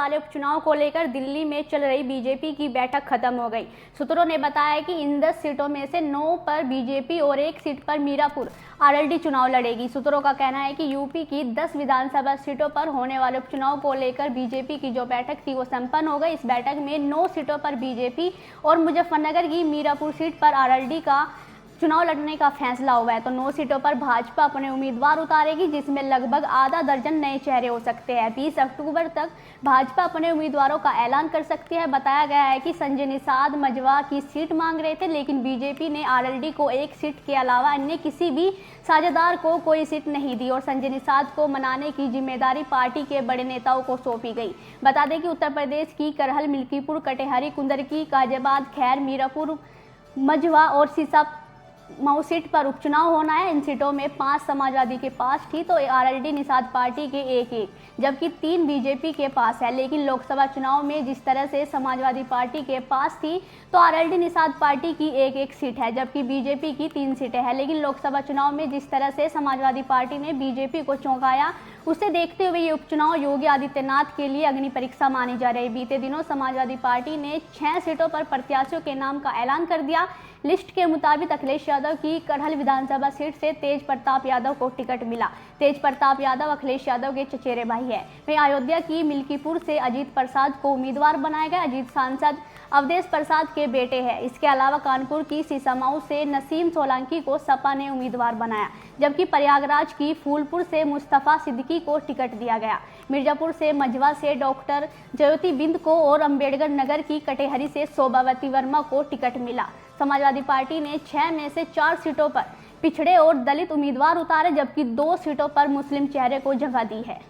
वाले उपचुनाव को लेकर दिल्ली में चल रही बीजेपी की बैठक खत्म हो गई। सूत्रों ने बताया कि इन 10 सीटों में से 9 पर बीजेपी और 1 सीट पर मीरापुर आरएलडी चुनाव लड़ेगी। सूत्रों का कहना है कि यूपी की 10 विधानसभा सीटों पर होने वाले उपचुनाव को लेकर बीजेपी की जो बैठक थी वो संपन्न हो गई। इस बैठक में 9 सीटों पर बीजेपी और मुजफ्फरनगर की मीरापुर सीट पर आरएलडी का चुनाव लड़ने का फैसला हुआ है। तो 9 सीटों पर भाजपा अपने उम्मीदवार उतारेगी, जिसमें लगभग आधा दर्जन नए चेहरे हो सकते हैं। 20 अक्टूबर तक भाजपा अपने उम्मीदवारों का ऐलान कर सकती है। बताया गया है कि संजय निषाद मजवा की सीट मांग रहे थे, लेकिन बीजेपी ने आरएलडी को 1 सीट के अलावा अन्य किसी भी साझेदार को कोई सीट नहीं दी और संजय निषाद को मनाने की जिम्मेदारी पार्टी के बड़े नेताओं को सौंपी गई। बता दें कि उत्तर प्रदेश की करहल, मिल्कीपुर, कटेहरी, कुंदरकी, गाजियाबाद, खैर, मीरापुर, मझवा और सीसा मऊ सीट पर उपचुनाव होना है। इन सीटों में 5 समाजवादी के पास थी तो आरएलडी निषाद पार्टी के 1-1, जबकि 3 बीजेपी के पास है। लेकिन लोकसभा चुनाव में जिस तरह से समाजवादी पार्टी के पास थी तो आरएलडी निषाद पार्टी की 1-1 सीट है, जबकि बीजेपी की 3 सीटें हैं। लेकिन लोकसभा चुनाव में जिस तरह से समाजवादी पार्टी ने बीजेपी को चौंकाया, उसे देखते हुए ये उपचुनाव योगी आदित्यनाथ के लिए अग्नि परीक्षा मानी जा रही है। बीते दिनों समाजवादी पार्टी ने 6 सीटों पर प्रत्याशियों के नाम का ऐलान कर दिया। लिस्ट के मुताबिक अखिलेश यादव की करहल विधानसभा सीट से तेज प्रताप यादव को टिकट मिला। तेज प्रताप यादव अखिलेश यादव के चचेरे भाई है। वहीं अयोध्या की मिल्कीपुर से अजीत प्रसाद को उम्मीदवार बनाया गया। अजीत सांसद अवधेश प्रसाद के बेटे हैं। इसके अलावा कानपुर की सीसामाऊ से नसीम सोलंकी को सपा ने उम्मीदवार बनाया, जबकि प्रयागराज की फूलपुर से मुस्तफा सिद्दीकी को टिकट दिया गया। मिर्जापुर से मझवा से डॉक्टर ज्योति बिंद को और अम्बेडकर नगर की कटेहरी से शोभावती वर्मा को टिकट मिला। समाजवादी पार्टी ने 6 में से 4 सीटों पर पिछड़े और दलित उम्मीदवार उतारे, जबकि 2 सीटों पर मुस्लिम चेहरे को जगह दी है।